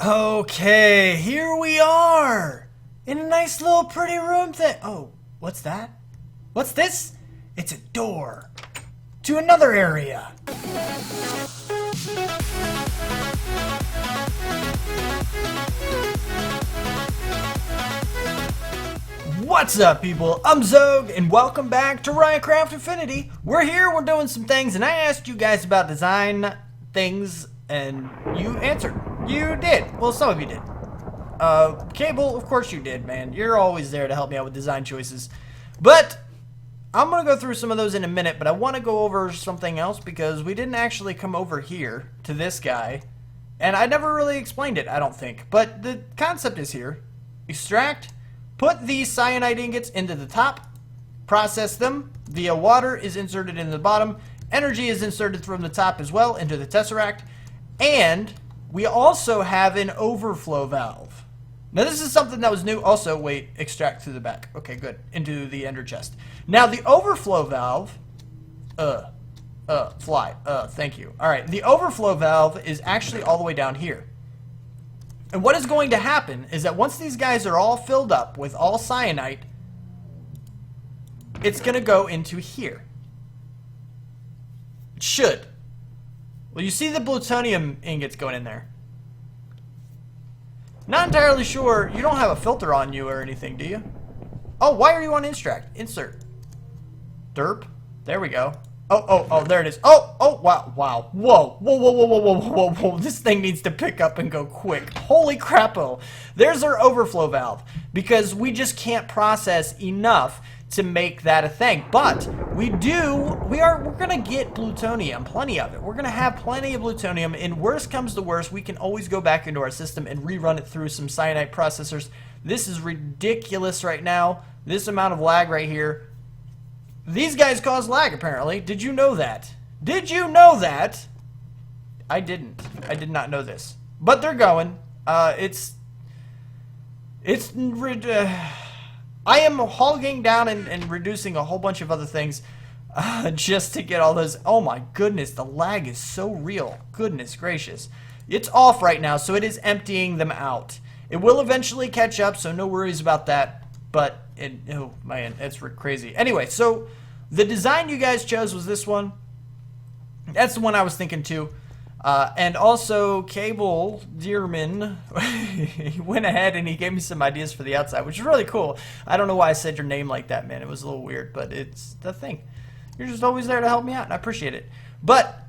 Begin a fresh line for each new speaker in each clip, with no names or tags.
Okay, here we are in a nice little pretty room thing. Oh, what's that? What's this? It's a door to another area. What's up, people? I'm Xogue, and welcome back to Ryotcraft Infinity. We're here, we're doing some things, and I asked you guys about design things, and you answered. You did. Well, some of you did. Cable, of course you did, man. You're always there to help me out with design choices. But I'm going to go through some of those in a minute, but I want to go over something else because we didn't actually come over here to this guy, and I never really explained it, I don't think. But the concept is here. Extract. Put these cyanide ingots into the top, process them via water is inserted in the bottom, energy is inserted from the top as well into the tesseract, and we also have an overflow valve. Now this is something that was new. Also, wait, extract through the back. Okay, good. Into the ender chest. Now the overflow valve, thank you. Alright, the overflow valve is actually all the way down here. And what is going to happen is that once these guys are all filled up with all cyanite, it's going to go into here. It should. Well, you see the plutonium ingots going in there. Not entirely sure. You don't have a filter on you or anything, do you? Oh, why are you on extract? Insert. Derp. There we go. Oh, there it is. Oh, wow. Whoa. This thing needs to pick up and go quick. Holy crap-o. There's our overflow valve. Because we just can't process enough to make that a thing. But we're gonna get plutonium, plenty of it. We're gonna have plenty of plutonium. And worst comes to worst, we can always go back into our system and rerun it through some cyanide processors. This is ridiculous right now. This amount of lag right here. These guys cause lag, apparently. Did you know that? Did you know that? I didn't. I did not know this. But they're going. I am hogging down and reducing a whole bunch of other things just to get all those. Oh my goodness, the lag is so real. Goodness gracious. It's off right now, so it is emptying them out. It will eventually catch up, so no worries about that. But, oh man, it's crazy. Anyway, so the design you guys chose was this one. That's the one I was thinking too. And also, Cable Dearman, he went ahead and he gave me some ideas for the outside, which is really cool. I don't know why I said your name like that, man. It was a little weird, but it's the thing. You're just always there to help me out, and I appreciate it. But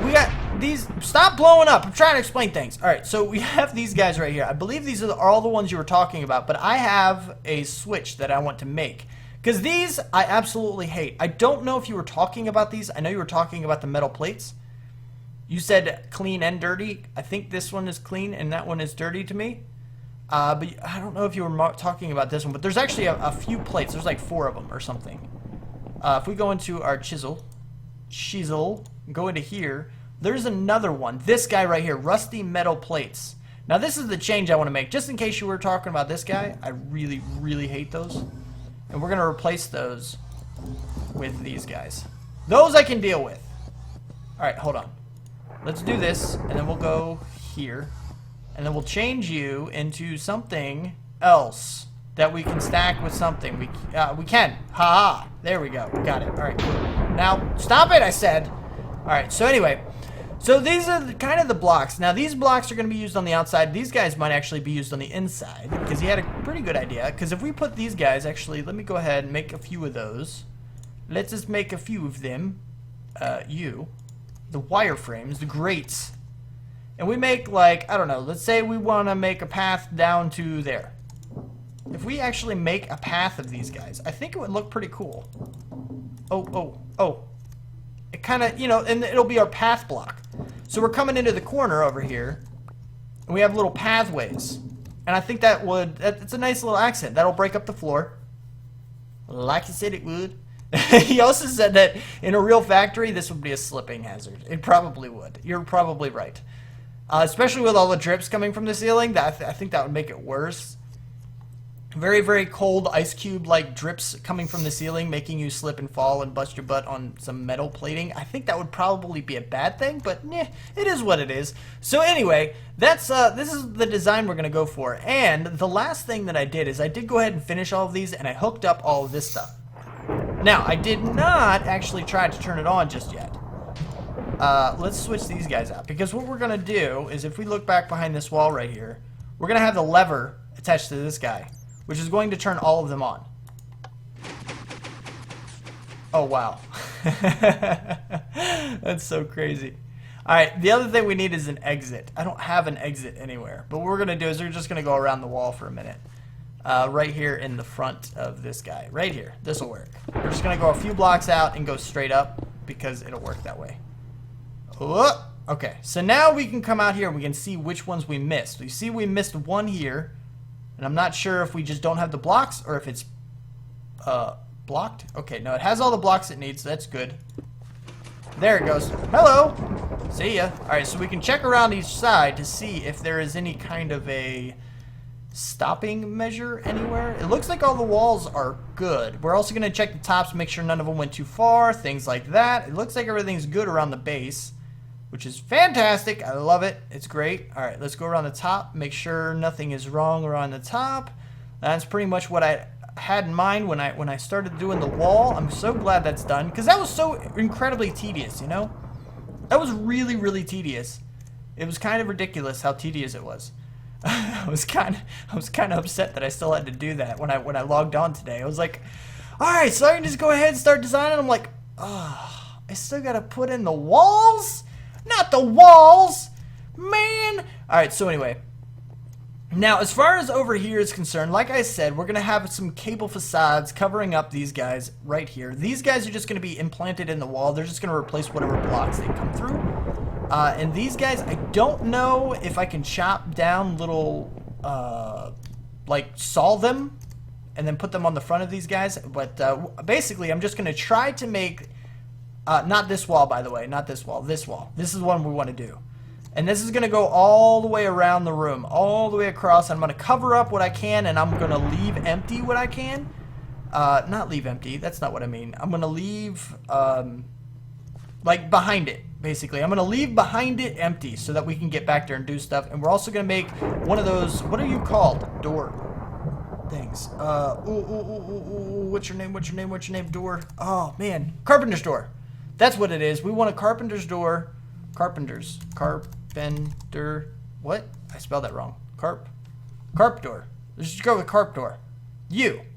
we got these. Stop blowing up. I'm trying to explain things. All right, so we have these guys right here. I believe these are all the ones you were talking about, but I have a switch that I want to make. Because these, I absolutely hate. I don't know if you were talking about these. I know you were talking about the metal plates. You said clean and dirty. I think this one is clean and that one is dirty to me. But I don't know if you were talking about this one. But there's actually a few plates. There's like 4 of them or something. If we go into our chisel, go into here, there's another one. This guy right here, rusty metal plates. Now this is the change I want to make. Just in case you were talking about this guy, I really, really hate those. And we're going to replace those with these guys. Those I can deal with. Alright, hold on. Let's do this, and then we'll go here. And then we'll change you into something else that we can stack with something. We can. Ha-ha. There we go. Got it. Alright, cool. Now, stop it, I said. Alright, so anyway. So these are kind of the blocks. Now, these blocks are going to be used on the outside. These guys might actually be used on the inside. Because he had a pretty good idea. Because if we put these guys, actually, let me go ahead and make a few of those. Let's just make a few of them. The wireframes, the grates. And we make, like, I don't know. Let's say we want to make a path down to there. If we actually make a path of these guys, I think it would look pretty cool. Oh. It kind of, you know, and it'll be our path block. So we're coming into the corner over here, and we have little pathways. And I think it's a nice little accent. That'll break up the floor. Like you said it would. He also said that in a real factory, this would be a slipping hazard. It probably would. You're probably right. Especially with all the drips coming from the ceiling, I think that would make it worse. very, very cold ice cube like drips coming from the ceiling, making you slip and fall and bust your butt on some metal plating. I think that would probably be a bad thing, but it is what it is. So anyway, that's this is the design we're gonna go for. And the last thing that I did is I did go ahead and finish all of these, and I hooked up all of this stuff. Now, I did not actually try to turn it on just yet. Let's switch these guys out, because what we're gonna do is, if we look back behind this wall right here, we're gonna have the lever attached to this guy, which is going to turn all of them on. Oh, wow. That's so crazy. Alright, the other thing we need is an exit. I don't have an exit anywhere. But what we're going to do is we're just going to go around the wall for a minute. Right here in the front of this guy. Right here. This will work. We're just going to go a few blocks out and go straight up, because it'll work that way. Oh, okay, so now we can come out here and we can see which ones we missed. You see we missed one here. And I'm not sure if we just don't have the blocks or if it's blocked. Okay, no, it has all the blocks it needs, so that's good. There it goes. Hello! See ya. Alright, so we can check around each side to see if there is any kind of a stopping measure anywhere. It looks like all the walls are good. We're also going to check the tops, make sure none of them went too far, things like that. It looks like everything's good around the base, which is fantastic. I love it. It's great. All right, let's go around the top, make sure nothing is wrong around the top. That's pretty much what I had in mind when I started doing the wall. I'm so glad that's done, because that was so incredibly tedious, you know? That was really, really tedious. It was kind of ridiculous how tedious it was. I was kind of upset that I still had to do that when I logged on today. I was like, all right, so I can just go ahead and start designing. I'm like, oh, I still got to put in the walls? Not the walls, man. All right, so anyway, now as far as over here is concerned, like I said, we're gonna have some cable facades covering up these guys right here. These guys are just gonna be implanted in the wall. They're just gonna replace whatever blocks they come through. And these guys, I don't know if I can chop down little, like saw them and then put them on the front of these guys. But basically, I'm just gonna try to make. Not this wall, by the way. Not this wall. This wall. This is one we want to do. And this is going to go all the way around the room. All the way across. I'm going to cover up what I can, and I'm going to leave empty what I can. Not leave empty. That's not what I mean. I'm going to leave, like, behind it, basically. I'm going to leave behind it empty so that we can get back there and do stuff. And we're also going to make one of those, what are you called? Door things. What's your name? What's your name? What's your name? Door. Oh, man. Carpenter's door. That's what it is. We want a carpenter's door. Carpenter. What? I spelled that wrong. Carp door. Let's just go with carp door.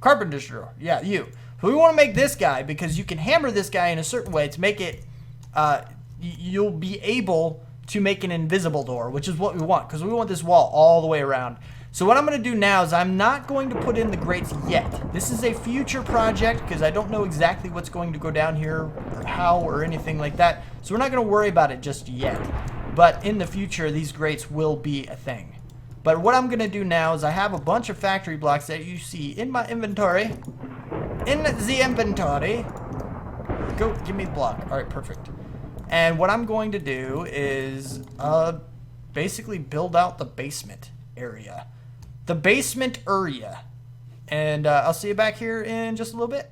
Carpenter's door. Yeah, you. So we want to make this guy, because you can hammer this guy in a certain way to make it, you'll be able to make an invisible door, which is what we want, because we want this wall all the way around. So what I'm going to do now is I'm not going to put in the grates yet. This is a future project, because I don't know exactly what's going to go down here or how or anything like that. So we're not going to worry about it just yet. But in the future, these grates will be a thing. But what I'm going to do now is I have a bunch of factory blocks that you see in my inventory. In the inventory. Go, give me the block. All right, perfect. And what I'm going to do is basically build out the basement area. The basement area. And I'll see you back here in just a little bit.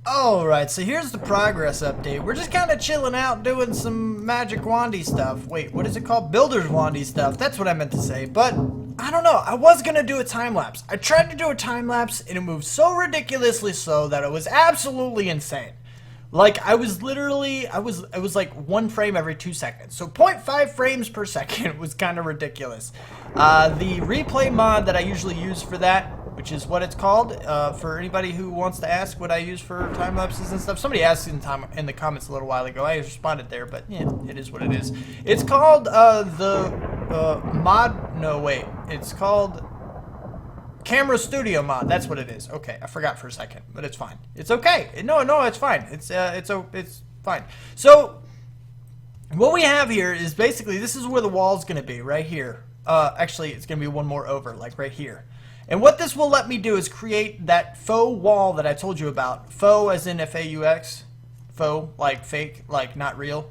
Alright, so here's the progress update. We're just kind of chilling out doing some magic wandy stuff. Wait, what is it called? Builder's wandy stuff. That's what I meant to say. But, I don't know. I was going to do a time lapse. I tried to do a time lapse and it moved so ridiculously slow that it was absolutely insane. Like, I was literally, it was like 1 frame every 2 seconds. So 0.5 frames per second was kind of ridiculous. The replay mod that I usually use for that, which is what it's called, for anybody who wants to ask what I use for time lapses and stuff. Somebody asked in the comments a little while ago. I responded there, but yeah, it is what it is. It's called it's called Camera Studio mod. That's what it is. Okay, I forgot for a second, but it's fine. It's okay. No, it's fine. It's fine. So what we have here is basically, this is where the wall's going to be, right here. Actually, it's going to be one more over, like right here. And what this will let me do is create that faux wall that I told you about. Faux as in F-A-U-X. Faux, like fake, like not real.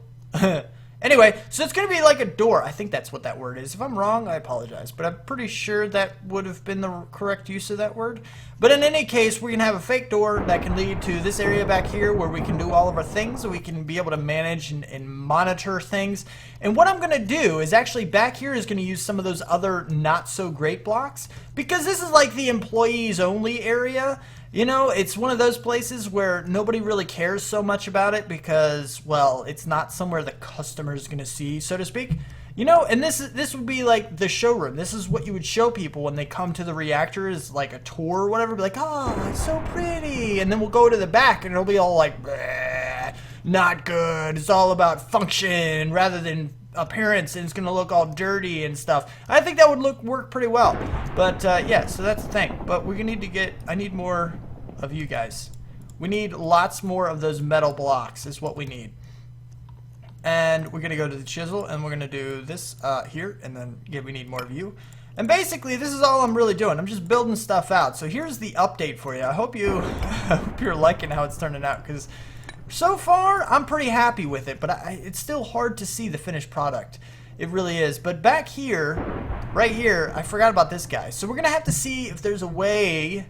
Anyway, so it's going to be like a door. I think that's what that word is. If I'm wrong, I apologize. But I'm pretty sure that would have been the correct use of that word. But in any case, we're going to have a fake door that can lead to this area back here where we can do all of our things. So we can be able to manage and monitor things. And what I'm going to do is actually back here is going to use some of those other not so great blocks. Because this is like the employees only area. You know, it's one of those places where nobody really cares so much about it because, well, it's not somewhere the customer's going to see, so to speak. You know, and this would be like the showroom. This is what you would show people when they come to the reactor, is like a tour or whatever. Be like, oh, it's so pretty. And then we'll go to the back and it'll be all like, not good. It's all about function rather than appearance, and it's going to look all dirty and stuff. I think that would work pretty well. But yeah, so that's the thing. But we're going to need to I need more of you guys. We need lots more of those metal blocks is what we need. And we're going to go to the chisel and we're going to do this here, and then we need more of you. And basically this is all I'm really doing. I'm just building stuff out. So here's the update for you. I hope you're liking how it's turning out, because so far I'm pretty happy with it, but it's still hard to see the finished product. It really is. But back here, right here, I forgot about this guy. So we're going to have to see if there's a way,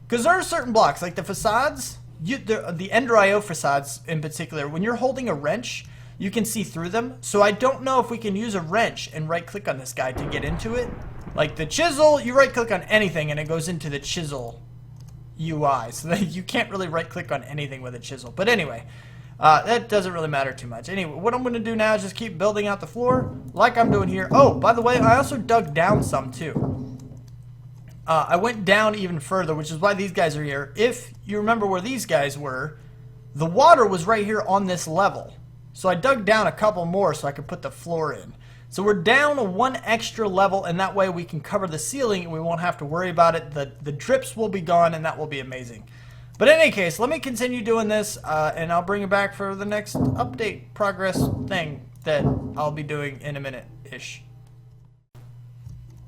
because there are certain blocks, like the facades, the Ender IO facades in particular, when you're holding a wrench, you can see through them. So I don't know if we can use a wrench and right click on this guy to get into it. Like the chisel, you right click on anything and it goes into the chisel UI, so that you can't really right click on anything with a chisel. But anyway, that doesn't really matter too much. Anyway, what I'm going to do now is just keep building out the floor like I'm doing here. Oh, by the way, I also dug down some too. I went down even further, which is why these guys are here. If you remember where these guys were, the water was right here on this level. So I dug down a couple more so I could put the floor in. So we're down one extra level, and that way we can cover the ceiling and we won't have to worry about it. The drips will be gone, and that will be amazing. But in any case, let me continue doing this, and I'll bring it back for the next update progress thing that I'll be doing in a minute-ish.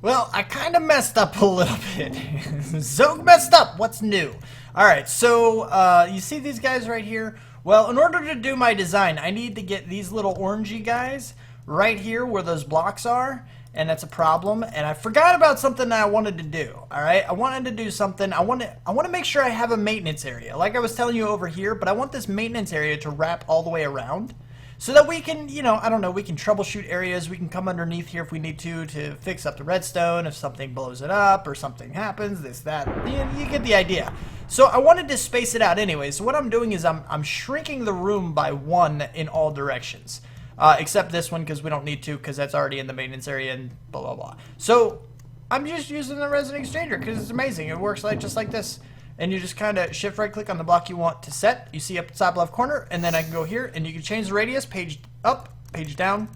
Well, I kind of messed up a little bit. Xogue messed up. What's new? Alright, so you see these guys right here? Well, in order to do my design, I need to get these little orangey guys right here where those blocks are, and that's a problem. And I forgot about something that I wanted to do. Alright, I wanted to do something. I want to make sure I have a maintenance area, like I was telling you over here, but I want this maintenance area to wrap all the way around, so that we can, you know, I don't know, we can troubleshoot areas. We can come underneath here if we need to fix up the redstone if something blows it up or something happens, this, that. You get the idea. So I wanted to space it out anyway. So what I'm doing is I'm shrinking the room by 1 in all directions. Except this one, because we don't need to, because that's already in the maintenance area and blah, blah, blah. So I'm just using the Resin Exchanger because it's amazing. It works just like this. And you just kind of shift right click on the block you want to set. You see up the top left corner, and then I can go here and you can change the radius, page up, page down,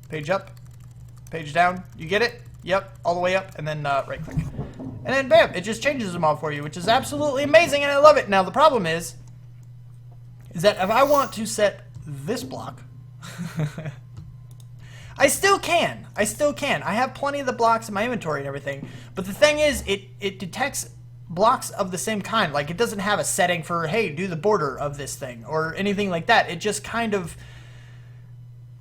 page up, page down. You get it? Yep, all the way up, and then right click. And then bam, it just changes them all for you, which is absolutely amazing, and I love it. Now the problem is that if I want to set this block, I still can. I have plenty of the blocks in my inventory and everything, but the thing is, it detects blocks of the same kind. Like, it doesn't have a setting for, hey, do the border of this thing or anything like that. It just kind of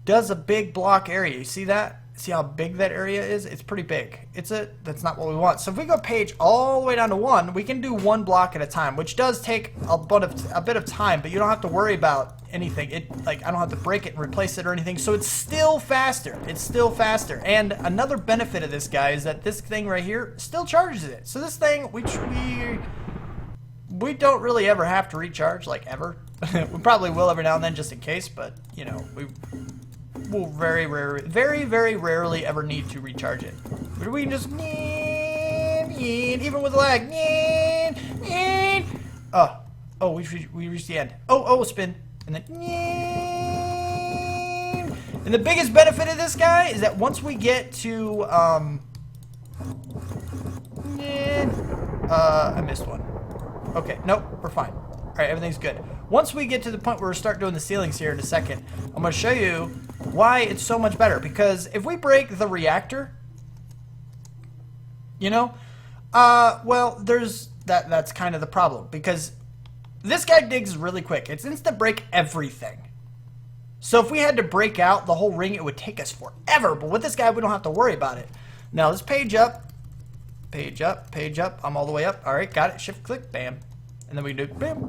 does a big block area. You see that? See how big that area is? It's pretty big. That's not what we want. So if we go page all the way down to 1, we can do 1 block at a time, which does take a bit of time, but you don't have to worry about anything. I don't have to break it and replace it or anything. So it's still faster. And another benefit of this guy is that this thing right here still charges it. So this thing, we don't really ever have to recharge, like ever. We probably will every now and then just in case, but you know, we'll very rarely ever need to recharge it. But we can just, even with lag, oh, we reached the end. Oh, spin, and then, and the biggest benefit of this guy is that once we get to, I missed one. Okay, nope, we're fine. Alright, everything's good. Once we get to the point where we start doing the ceilings here in a second, I'm going to show you why it's so much better. Because if we break the reactor, you know, well, that's kind of the problem. Because this guy digs really quick. It's instant break everything. So if we had to break out the whole ring, it would take us forever. But with this guy, we don't have to worry about it. Now let's page up. Page up, page up. I'm all the way up. All right, got it. Shift click, bam. And then we can do bam.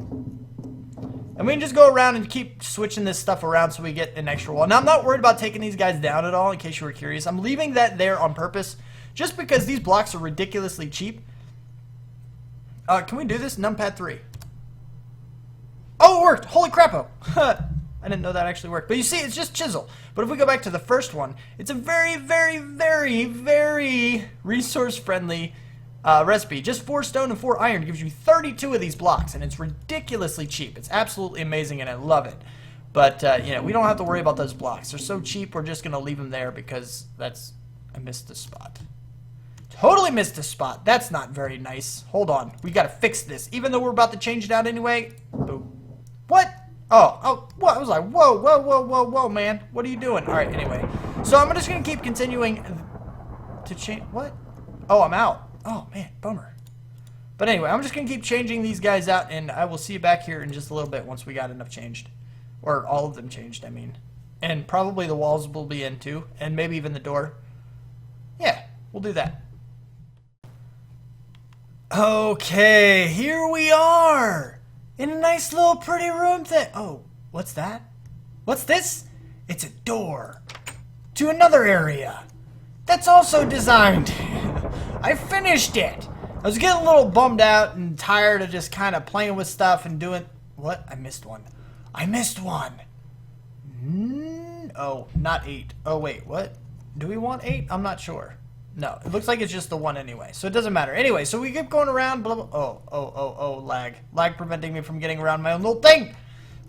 And we can just go around and keep switching this stuff around so we get an extra wall. Now, I'm not worried about taking these guys down at all, in case you were curious. I'm leaving that there on purpose, just because these blocks are ridiculously cheap. Can we do this? Numpad 3. Oh, it worked! Holy crap-o! I didn't know that actually worked. But you see, it's just chisel. But if we go back to the first one, it's a very, very, very, very resource-friendly recipe. Just 4 stone and 4 iron gives you 32 of these blocks, and it's ridiculously cheap. It's absolutely amazing, and I love it. But, you know, we don't have to worry about those blocks. They're so cheap, we're just going to leave them there because that's... I missed the spot. Totally missed a spot. That's not very nice. Hold on. We got to fix this. Even though we're about to change it out anyway. Boom. What? Oh, what? I was like, whoa, whoa, whoa, whoa, whoa, man. What are you doing? All right, anyway. So I'm just going to keep continuing to change... What? Oh, I'm out. Oh, man, bummer. But anyway, I'm just going to keep changing these guys out, and I will see you back here in just a little bit once we got enough changed. Or all of them changed, I mean. And probably the walls will be in, too. And maybe even the door. Yeah, we'll do that. Okay, here we are. In a nice little pretty room thing. Oh, what's that? What's this? It's a door to another area. That's also designed. I finished it. I was getting a little bummed out and tired of just kind of playing with stuff and doing... What? I missed one. I missed one. Oh, not 8. Oh, wait, what? Do we want 8? I'm not sure. No, it looks like it's just the 1 anyway, so it doesn't matter. Anyway, so we keep going around, blah, blah. Oh, lag. Lag preventing me from getting around my own little thing.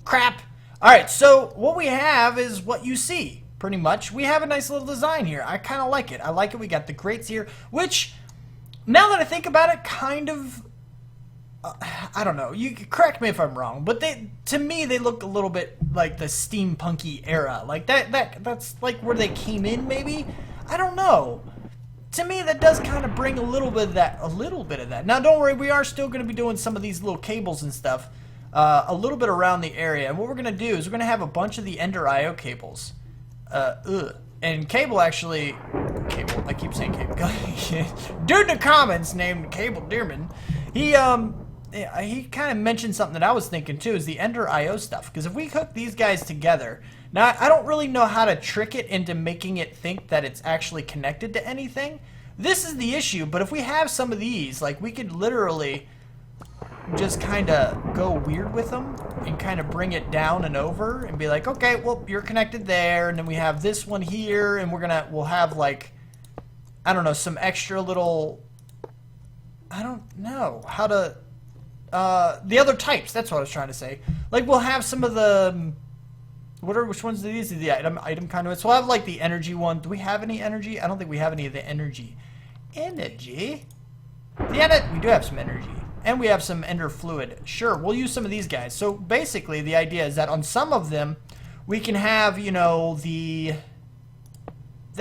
Crap. All right, so what we have is what you see, pretty much. We have a nice little design here. I kind of like it. I like it. We got the grates here, which, now that I think about it, kind of, I don't know. You correct me if I'm wrong, but to me, they look a little bit like the steampunky era. Like that's like where they came in, maybe? I don't know. To me, that does kind of bring a little bit of that. Now, don't worry, we are still going to be doing some of these little cables and stuff a little bit around the area. And what we're going to do is we're going to have a bunch of the Ender IO cables. And Cable actually... Cable, I keep saying Cable. Dude in the comments named Cable Dearman, he kind of mentioned something that I was thinking too, is the Ender IO stuff. Because if we hook these guys together... Now, I don't really know how to trick it into making it think that it's actually connected to anything. This is the issue, but if we have some of these, like, we could literally just kind of go weird with them and kind of bring it down and over and be like, okay, well, you're connected there, and then we have this one here, and we'll have, like, I don't know, some extra little, I don't know how to, the other types, that's what I was trying to say. Like, we'll have some of the... Which ones are these? The item conduits. So we'll have like the energy one. Do we have any energy? I don't think we have any of the energy. Energy? Yeah, we do have some energy. And we have some ender fluid. Sure, we'll use some of these guys. So basically the idea is that on some of them we can have, you know, the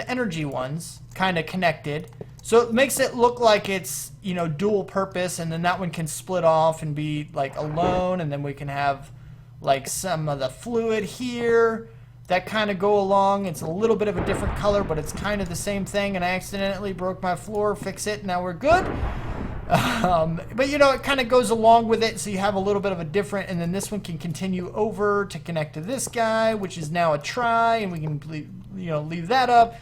energy ones kind of connected. So it makes it look like it's, you know, dual purpose, and then that one can split off and be like alone, and then we can have like some of the fluid here that kind of go along. It's a little bit of a different color, but it's kind of the same thing, and I accidentally broke my floor. Fix it, now we're good. But you know, it kind of goes along with it, so you have a little bit of a different, and then this one can continue over to connect to this guy, which is now a try, and we can, you know, leave that up.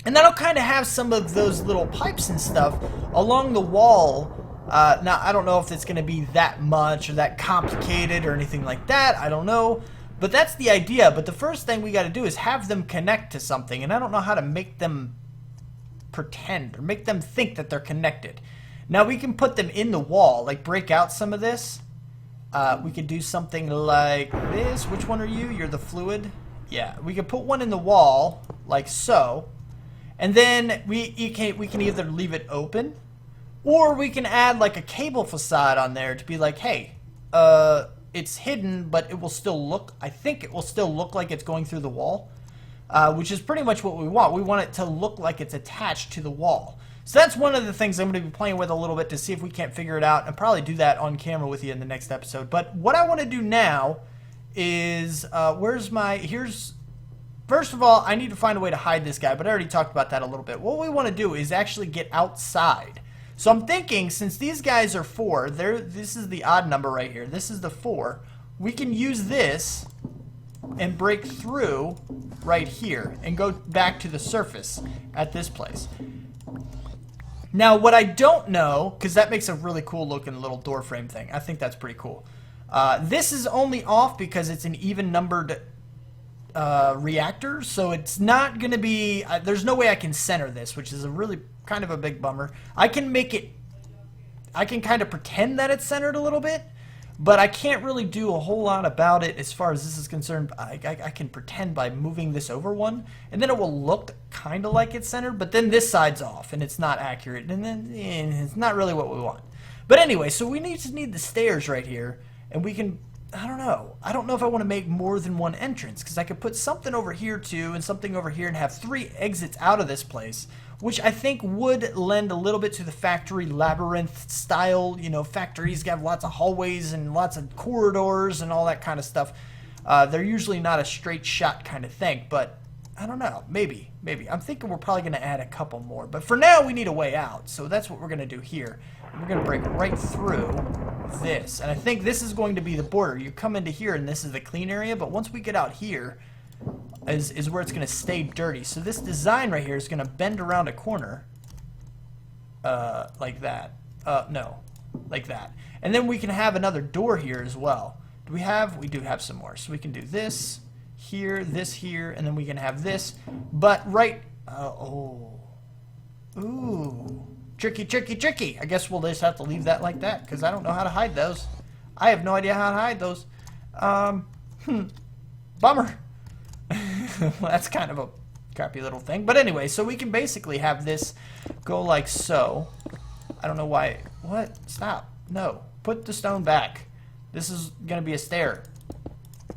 And that'll kind of have some of those little pipes and stuff along the wall. Now, I don't know if it's going to be that much or that complicated or anything like that. I don't know. But that's the idea. But the first thing we got to do is have them connect to something. And I don't know how to make them pretend or make them think that they're connected. Now, we can put them in the wall, like break out some of this. We could do something like this. Which one are you? You're the fluid? Yeah, we could put one in the wall, like so. And then we can either leave it open, or we can add like a cable facade on there to be like, hey, it's hidden, but it will still look, I think it will still look like it's going through the wall, which is pretty much what we want. We want it to look like it's attached to the wall. So that's one of the things I'm going to be playing with a little bit to see if we can't figure it out, and probably do that on camera with you in the next episode. But what I want to do now is, where's my, here's, first of all, I need to find a way to hide this guy, but I already talked about that a little bit. What we want to do is actually get outside. So I'm thinking, since these guys are 4, this is the odd number right here. This is the 4. We can use this and break through right here and go back to the surface at this place. Now, what I don't know, because that makes a really cool looking little door frame thing. I think that's pretty cool. This is only off because it's an even numbered reactor, so it's not going to be, there's no way I can center this, which is a really kind of a big bummer. I can make it, I can kind of pretend that it's centered a little bit, but I can't really do a whole lot about it as far as this is concerned. I can pretend by moving this over one, and then it will look kind of like it's centered, but then this side's off, and it's not accurate, and then it's not really what we want. But anyway, so we need the stairs right here, and we can, I don't know if I want to make more than one entrance, because I could put something over here too, and something over here, and have 3 exits out of this place, which I think would lend a little bit to the factory labyrinth style. You know, factories have lots of hallways and lots of corridors and all that kind of stuff. They're usually not a straight shot kind of thing, but I don't know, maybe. I'm thinking we're probably going to add a couple more, but for now we need a way out, so that's what we're going to do here. We're going to break right through this, and I think this is going to be the border. You come into here and this is the clean area, but once we get out here is where it's going to stay dirty. So this design right here is going to bend around a corner like that. No, like that. And then we can have another door here as well. Do we have? We do have some more. So we can do this here, and then we can have this. But right, ooh, tricky. I guess we'll just have to leave that like that, because I don't know how to hide those. I have no idea how to hide those. Bummer. Well, that's kind of a crappy little thing. But anyway, so we can basically have this go like so. I don't know why. What? Stop. No. Put the stone back. This is going to be a stair.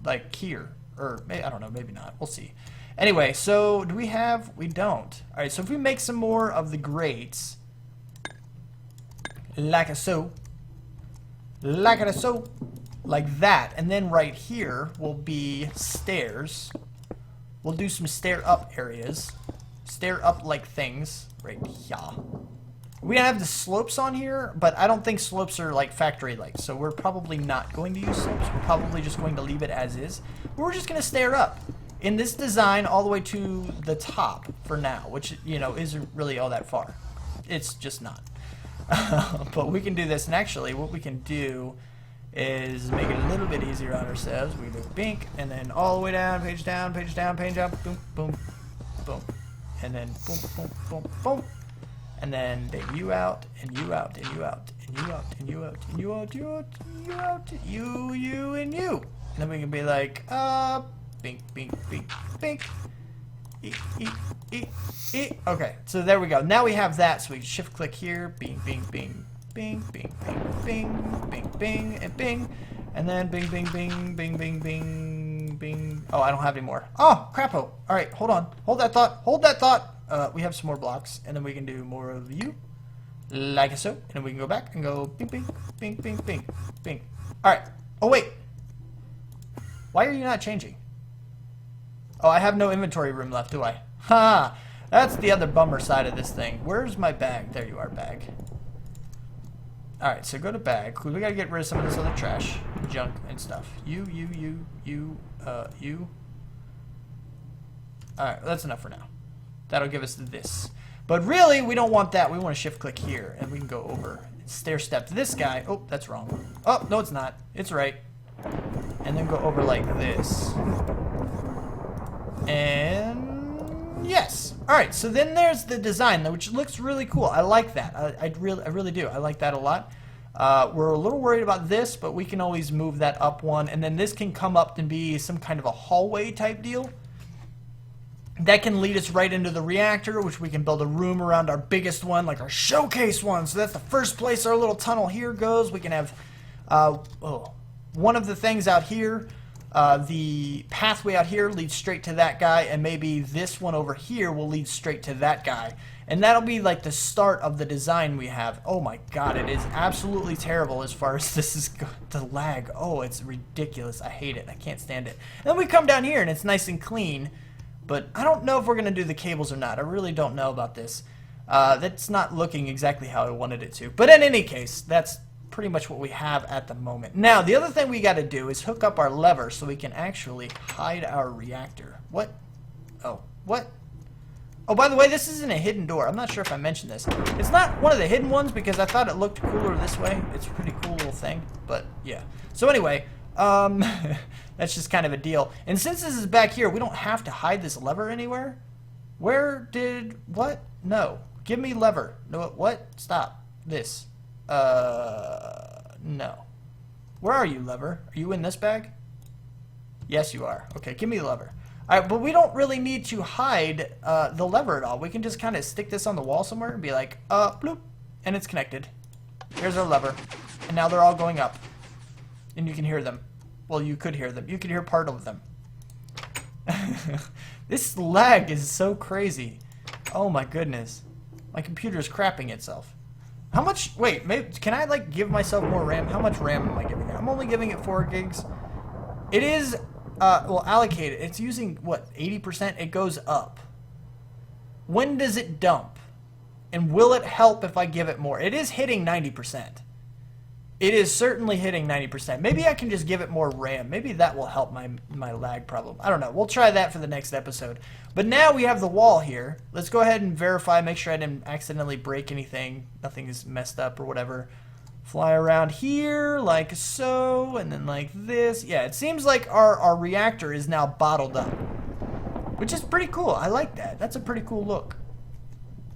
Like here. Or, I don't know, maybe not. We'll see. Anyway, so do we have? We don't. Alright, so if we make some more of the grates, like so, like that, and then right here will be stairs. We'll do some stair up areas, stair up like things right here. We have the slopes on here, but I don't think slopes are like factory like, so we're probably not going to use slopes. We're probably just going to leave it as is. We're just going to stair up in this design all the way to the top for now, which, you know, isn't really all that far. It's just not. But we can do this, and actually what we can do is make it a little bit easier on ourselves. We do bink, and then all the way down, page down, boom, boom, boom, and then boom, boom, boom, boom, and then you out, and you out, and you out, and you out, and you out, and you out, you out, you out, you, and you. And then we can be like, bink, bink, bink, bink, Okay, so there we go. Now we have that, so we can shift click here, bing, bing, bing, bing, bing, bing, bing, bing, bing, and bing, and then bing, bing, bing, bing, bing, bing, bing. Oh, I don't have any more. Oh, crapo. All right, hold on. Hold that thought. We have some more blocks, and then we can do more of you, like so, and then we can go back and go bing, bing, bing, bing, bing, bing. All right. Oh, wait. Why are you not changing? Oh, I have no inventory room left, do I? Ha! That's the other bummer side of this thing. Where's my bag? There you are, bag. Alright, so go to bag. We gotta get rid of some of this other trash, junk, and stuff. You. Alright, that's enough for now. That'll give us this. But really, we don't want that. We want to shift click here, and we can go over and stair step to this guy. Oh, that's wrong. Oh, no, it's not. It's right. And then go over like this. And yes. All right, so then there's the design, which looks really cool. I like that. I really do. I like that a lot. We're a little worried about this, but we can always move that up one, and then this can come up and be some kind of a hallway type deal. That can lead us right into the reactor, which we can build a room around our biggest one, like our showcase one. So that's the first place our little tunnel here goes. We can have one of the things out here the pathway out here leads straight to that guy, and maybe this one over here will lead straight to that guy. And that'll be like the start of the design we have. Oh my god, it is absolutely terrible as far as this is the lag. Oh, it's ridiculous. I hate it. I can't stand it. And then we come down here and it's nice and clean, but I don't know if we're going to do the cables or not. I really don't know about this. That's not looking exactly how I wanted it to. But in any case, that's pretty much what we have at the moment. Now, the other thing we got to do is hook up our lever so we can actually hide our reactor. What? Oh, what? Oh, by the way, this isn't a hidden door. I'm not sure if I mentioned this. It's not one of the hidden ones because I thought it looked cooler this way. It's a pretty cool little thing, but yeah. So anyway, that's just kind of a deal. And since this is back here, we don't have to hide this lever anywhere. Where did, what? No. Give me lever. No, what? Stop. This. No. Where are you, lever? Are you in this bag? Yes, you are. Okay, give me the lever. Alright, but we don't really need to hide the lever at all. We can just kind of stick this on the wall somewhere and be like, bloop, and it's connected. Here's our lever. And now they're all going up. And you can hear them. Well, you could hear them. You could hear part of them. This lag is so crazy. Oh my goodness. My computer's crapping itself. How much, wait, maybe, can I like give myself more RAM? How much RAM am I giving it? I'm only giving it 4 gigs. It is, well, allocated. It's using, what, 80%? It goes up. When does it dump? And will it help if I give it more? It is hitting 90%. It is certainly hitting 90%. Maybe I can just give it more RAM. Maybe that will help my lag problem. I don't know. We'll try that for the next episode. But now we have the wall here. Let's go ahead and verify, make sure I didn't accidentally break anything. Nothing is messed up or whatever. Fly around here like so, and then like this. Yeah, it seems like our reactor is now bottled up, which is pretty cool. I like that. That's a pretty cool look.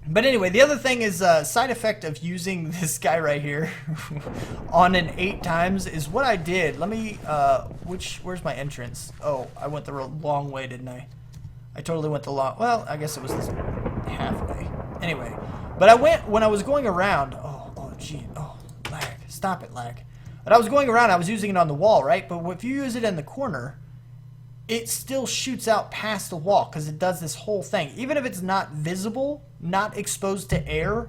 But anyway, the other thing is side effect of using this guy right here on an 8 times is what I did. Let me, where's my entrance? Oh, I went the long way, didn't I? I totally went the long, well, I guess it was this halfway. Anyway, but I went, when I was going around, oh, gee, oh, lag, stop it, lag. But I was going around, I was using it on the wall, right? But if you use it in the corner, it still shoots out past the wall because it does this whole thing. Even if it's not visible, not exposed to air,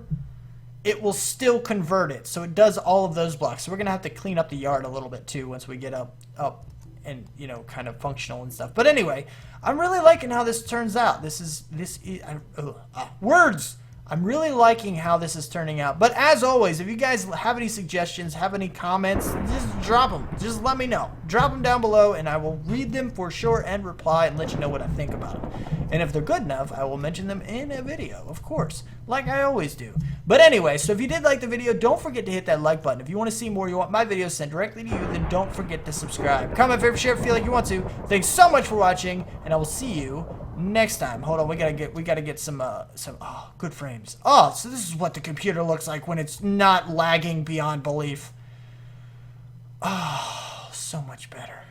it will still convert it. So it does all of those blocks. So we're going to have to clean up the yard a little bit too once we get up and, you know, kind of functional and stuff. But anyway, I'm really liking how this turns out. Words! I'm really liking how this is turning out. But as always, if you guys have any suggestions, have any comments, just drop them. Just let me know. Drop them down below, and I will read them for sure and reply and let you know what I think about them. And if they're good enough, I will mention them in a video, of course, like I always do. But anyway, so if you did like the video, don't forget to hit that like button. If you want to see more, you want my videos sent directly to you, then don't forget to subscribe. Comment, favorite, share if you feel like you want to. Thanks so much for watching, and I will see you next time. Hold on, we gotta get some good frames. Oh, so this is what the computer looks like when it's not lagging beyond belief. Oh, so much better.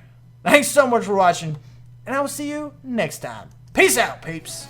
Thanks so much for watching, and I will see you next time. Peace out, peeps.